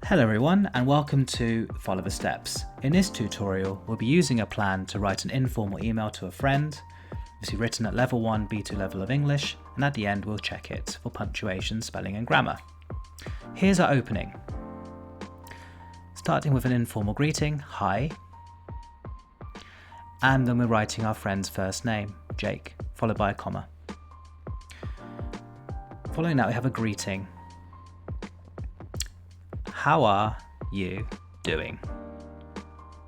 Hello everyone and welcome to Follow the Steps. In this tutorial we'll be using a plan to write an informal email to a friend, obviously written at level 1 B2 level of English, and at the end we'll check it for punctuation, spelling and grammar. Here's our opening. Starting with an informal greeting, hi, and then we're writing our friend's first name, Jake, followed by a comma. Following that we have a greeting. How are you doing?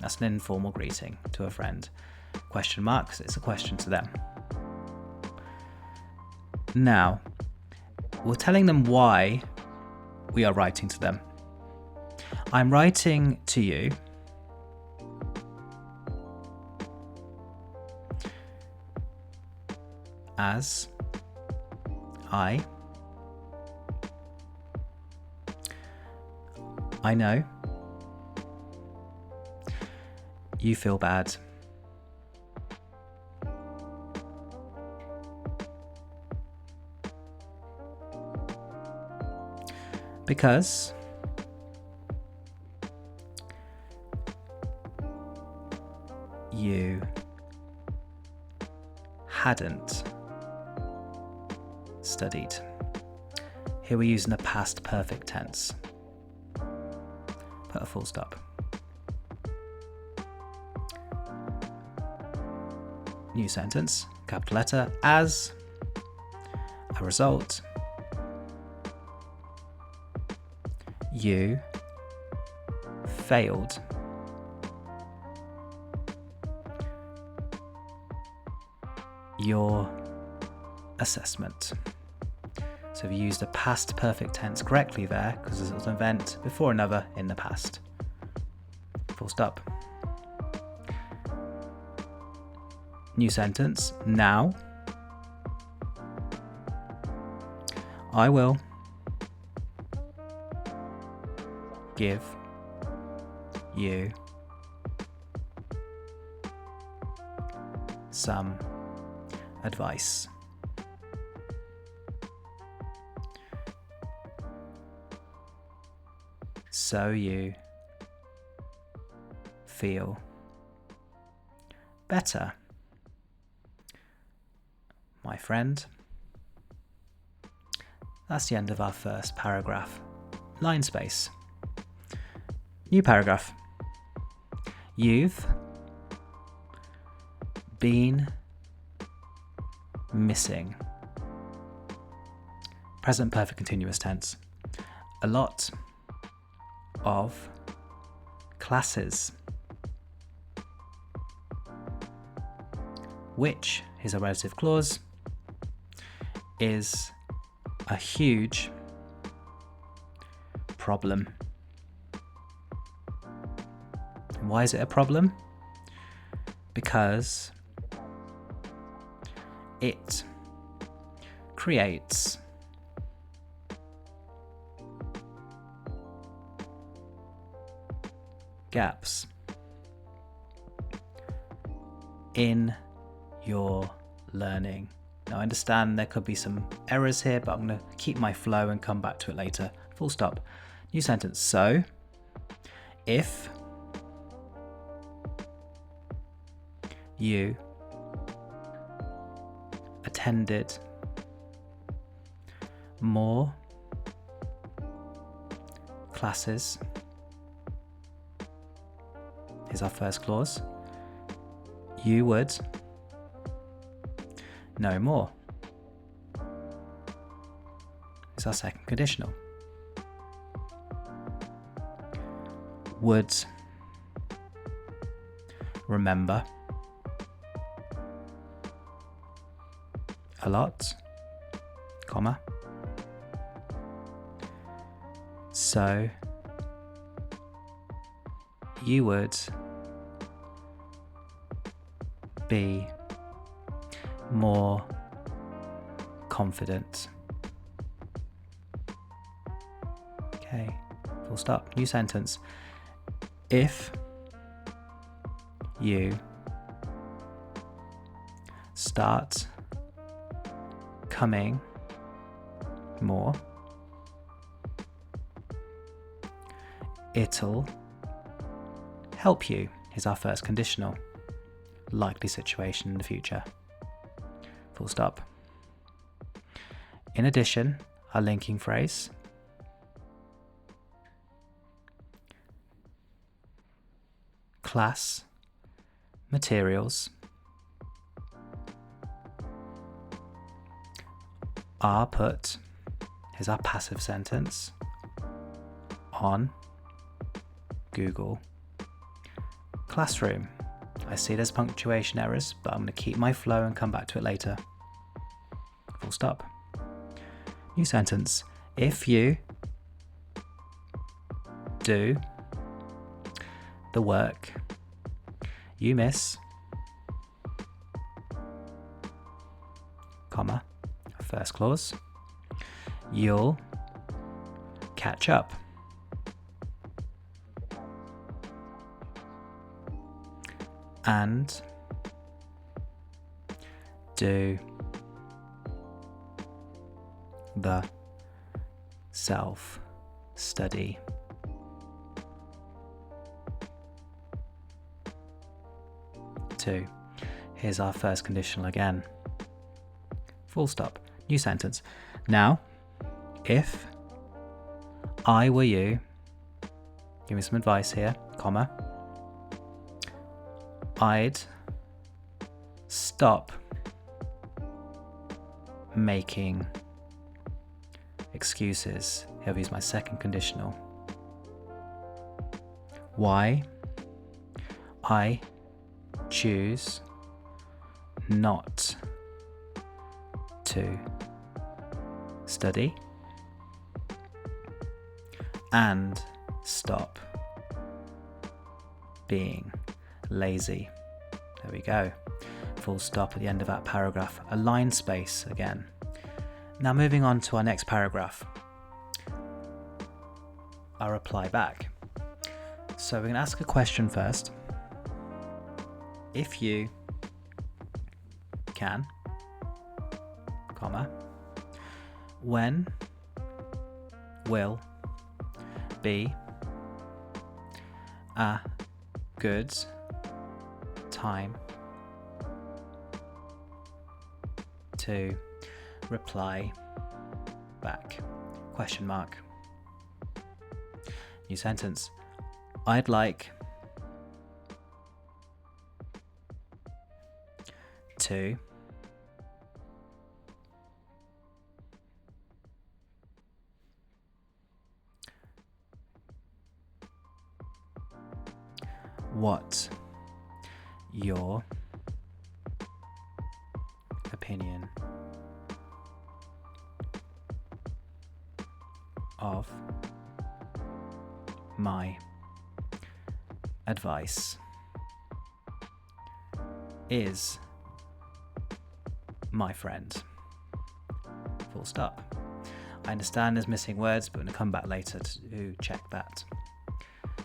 That's an informal greeting to a friend. Question marks, it's a question to them. Now, we're telling them why we are writing to them. I'm writing to you as I know you feel bad because you hadn't studied. Here we're using the past perfect tense. Put a full stop. New sentence, capital letter, as a result, you failed your assessment. So we used the past perfect tense correctly there because this was an event before another in the past. Full stop. New sentence. Now I will give you some advice. So you feel better. My friend. That's the end of our first paragraph. Line space. New paragraph. You've been missing. Present perfect continuous tense. A lot of classes, which is a relative clause, is a huge problem. And why is it a problem? Because it creates gaps in your learning. Now I understand there could be some errors here, but I'm going to keep my flow and come back to it later. Full stop. New sentence. So, if you attended more classes, here's our first clause, you would know more. Here's our second conditional. Would remember a lot, comma, so you would be more confident. Okay, full stop. New sentence. If you start coming more It'll help you is our first conditional. Likely situation in the future. Full stop. In addition, our linking phrase. Class, materials, are put, is our passive sentence, on Google Classroom. I see there's punctuation errors, but I'm going to keep my flow and come back to it later. Full stop. New sentence. If you do the work you miss, comma, first clause, you'll catch up. And do the self-study. Two. Here's our first conditional again. Full stop. New sentence. Now, if I were you, give me some advice here, comma, I'd stop making excuses. Here I've used my second conditional. Why I choose not to study and stop being lazy. There we go. Full stop at the end of that paragraph. A line space again. Now moving on to our next paragraph. Our reply back. So we're going to ask a question first. If you can, comma, when will be a good time to reply back? Question mark. New sentence. I'd like to what your opinion of my advice is, my friend. Full stop. I understand there's missing words, but I'm going to come back later to check that.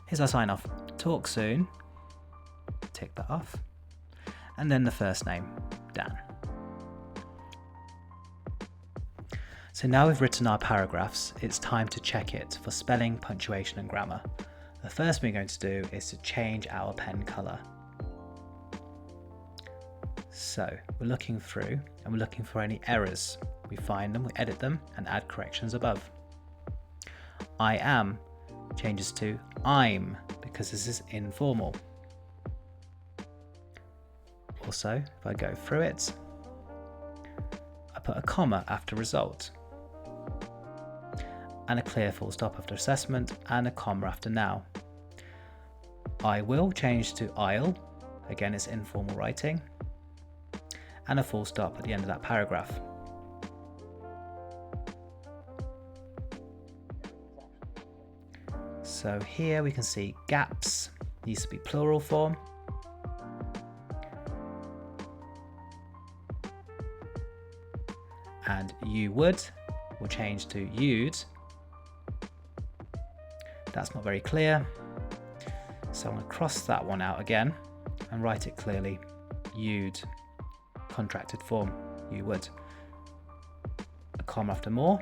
Here's our sign off. Talk soon. Tick that off. And then the first name, Dan. So now we've written our paragraphs, it's time to check it for spelling, punctuation and grammar. The first thing we're going to do is to change our pen colour. So we're looking through and we're looking for any errors. We find them, we edit them and add corrections above. I am changes to I'm because this is informal. Also, if I go through it, I put a comma after result and a clear full stop after assessment and a comma after now. I will change to I'll, again it's informal writing, and a full stop at the end of that paragraph. So here we can see gaps, needs to be plural form. And you would will change to you'd. That's not very clear. So I'm going to cross that one out again and write it clearly. You'd, contracted form, you would. A comma after more.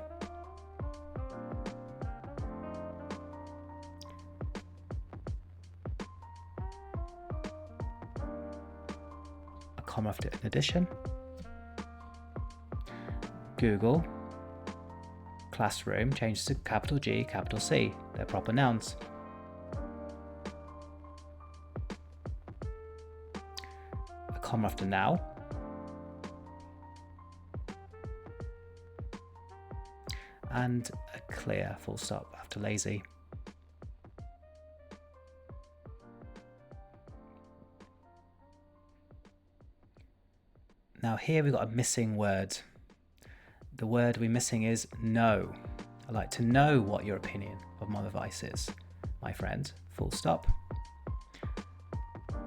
comma after in addition. Google Classroom changes to capital G, capital C. They're proper nouns. A comma after now. And a clear full stop after lazy. Now here we've got a missing word. The word we're missing is know. I'd like to know what your opinion of my advice is, my friend, full stop.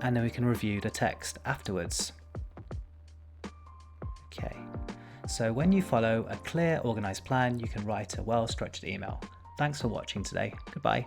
And then we can review the text afterwards. Okay, so when you follow a clear, organised plan, you can write a well-structured email. Thanks for watching today. Goodbye.